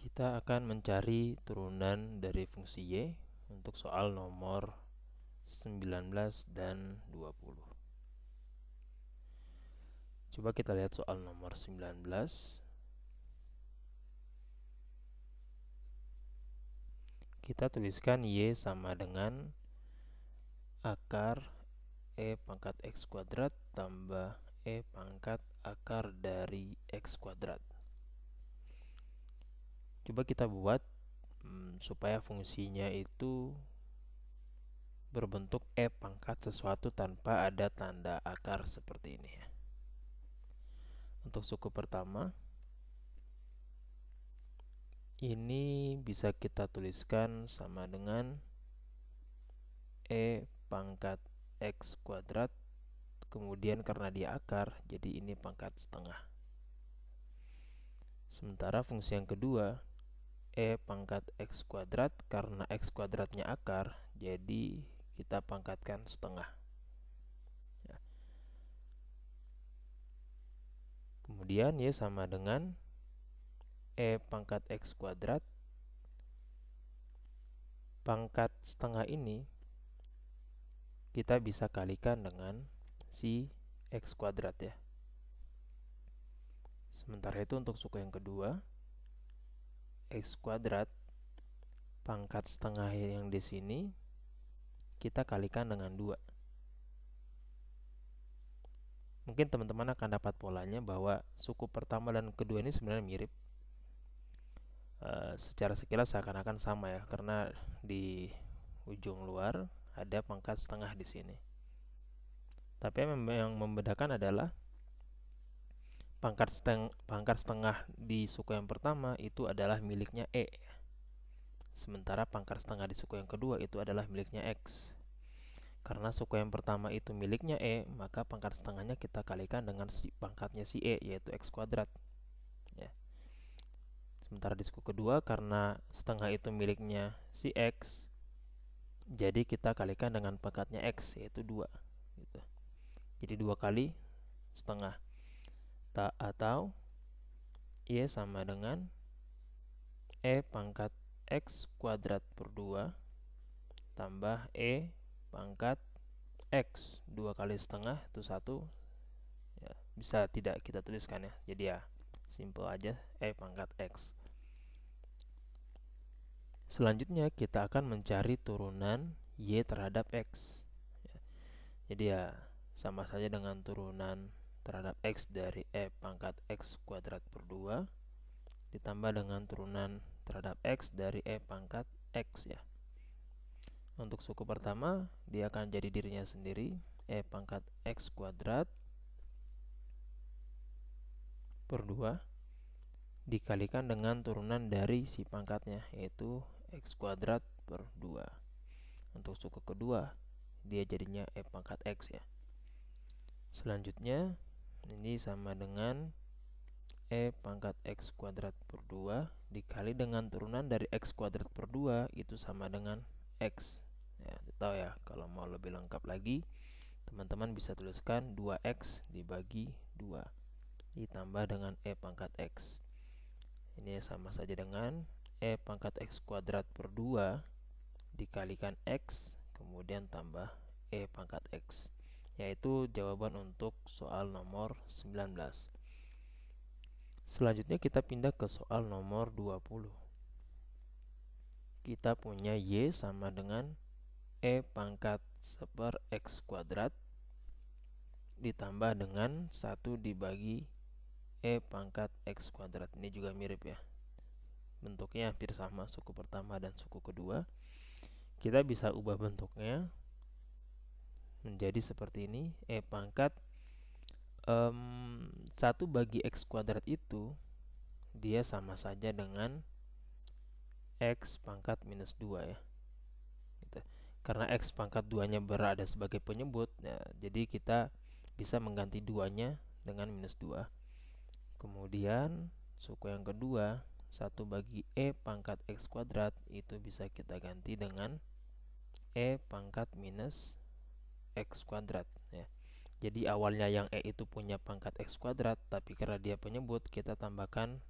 Kita akan mencari turunan dari fungsi Y untuk soal nomor 19 dan 20. Coba kita lihat soal nomor 19. Kita tuliskan Y sama dengan akar E pangkat X kuadrat tambah E pangkat akar dari X kuadrat. Coba kita buat supaya fungsinya itu berbentuk E pangkat sesuatu tanpa ada tanda akar seperti ini ya. Untuk suku pertama, ini bisa kita tuliskan sama dengan E pangkat X kuadrat, kemudian karena dia akar, jadi ini pangkat setengah. Sementara fungsi yang kedua, E pangkat X kuadrat, karena X kuadratnya akar, jadi kita pangkatkan setengah ya. Kemudian Y sama dengan E pangkat X kuadrat, pangkat setengah ini kita bisa kalikan dengan si X kuadrat ya. Sementara itu untuk suku yang kedua, X kuadrat pangkat setengah yang di sini kita kalikan dengan 2. Mungkin teman-teman akan dapat polanya bahwa suku pertama dan kedua ini sebenarnya mirip. Secara sekilas seakan-akan sama ya, karena di ujung luar ada pangkat setengah di sini. Tapi yang membedakan adalah pangkat setengah di suku yang pertama itu adalah miliknya E. Sementara pangkat setengah di suku yang kedua itu adalah miliknya X. Karena suku yang pertama itu miliknya E, maka pangkat setengahnya kita kalikan dengan pangkatnya si E, yaitu X kuadrat ya. Sementara di suku kedua, karena setengah itu miliknya si X, jadi kita kalikan dengan pangkatnya X, yaitu 2 gitu. Jadi 2 kali setengah. Atau Y sama dengan E pangkat X kuadrat per 2 tambah E pangkat X. 2 kali setengah itu 1 ya. Bisa tidak kita tuliskan ya. Jadi ya simple aja, E pangkat X. Selanjutnya kita akan mencari turunan Y terhadap X ya. Jadi ya sama saja dengan turunan terhadap X dari E pangkat X kuadrat per 2 ditambah dengan turunan terhadap X dari E pangkat X ya. Untuk suku pertama, dia akan jadi dirinya sendiri, E pangkat X kuadrat per 2 dikalikan dengan turunan dari si pangkatnya, yaitu X kuadrat per 2. Untuk suku kedua, dia jadinya E pangkat X ya. Selanjutnya, ini sama dengan E pangkat X kuadrat per 2 dikali dengan turunan dari X kuadrat per 2 itu sama dengan X ya. Tahu ya, kalau mau lebih lengkap lagi, teman-teman bisa tuliskan 2X dibagi 2 ditambah dengan E pangkat X. Ini sama saja dengan E pangkat X kuadrat per 2 dikalikan X kemudian tambah E pangkat X, yaitu jawaban untuk soal nomor 19. Selanjutnya kita pindah ke soal nomor 20. Kita punya Y sama dengan E pangkat seper X kuadrat ditambah dengan 1 dibagi E pangkat X kuadrat. Ini juga mirip ya, bentuknya hampir sama suku pertama dan suku kedua. Kita bisa ubah bentuknya menjadi seperti ini. E pangkat 1 bagi X kuadrat itu dia sama saja dengan X pangkat minus 2 ya gitu. Karena X pangkat 2 nya berada sebagai penyebut ya, jadi kita bisa mengganti 2 nya dengan minus 2. Kemudian suku yang kedua, 1 bagi E pangkat X kuadrat itu bisa kita ganti dengan E pangkat minus X kuadrat ya. Jadi awalnya yang E itu punya pangkat X kuadrat, tapi karena dia penyebut kita tambahkan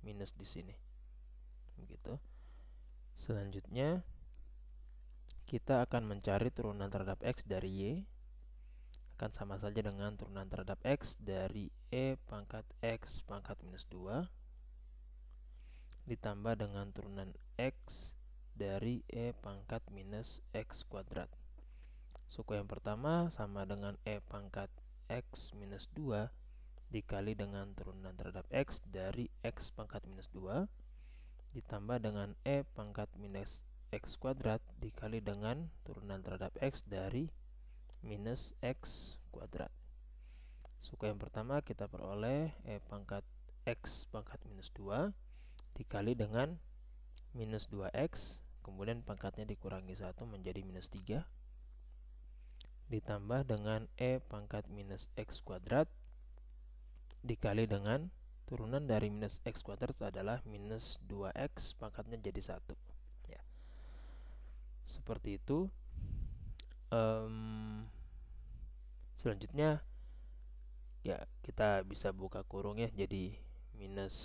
minus di sini. begitu. Selanjutnya kita akan mencari turunan terhadap X dari Y, akan sama saja dengan turunan terhadap X dari E pangkat X pangkat minus 2 ditambah dengan turunan X dari E pangkat minus X kuadrat. Suku yang pertama sama dengan E pangkat X minus 2 dikali dengan turunan terhadap X dari X pangkat minus 2 ditambah dengan E pangkat minus X kuadrat dikali dengan turunan terhadap X dari minus X kuadrat. Suku yang pertama kita peroleh E pangkat X pangkat minus 2 dikali dengan minus 2X, kemudian pangkatnya dikurangi 1 menjadi minus 3, ditambah dengan E pangkat minus X kuadrat dikali dengan turunan dari minus X kuadrat adalah minus 2X, pangkatnya jadi 1 ya. Seperti itu. Selanjutnya ya kita bisa buka kurung ya, jadi minus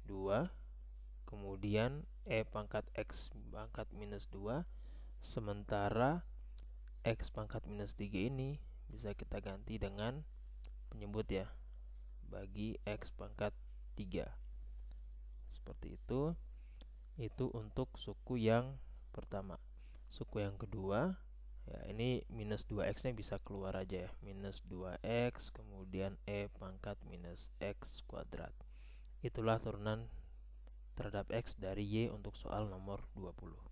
2 kemudian E pangkat X pangkat minus 2, sementara X pangkat minus 3 ini bisa kita ganti dengan penyebut ya, bagi X pangkat 3. Seperti itu. Itu untuk suku yang pertama. Suku yang kedua ya, ini minus 2X nya bisa keluar aja ya, minus 2X kemudian E pangkat minus X kuadrat. Itulah turunan terhadap X dari Y untuk soal nomor 20.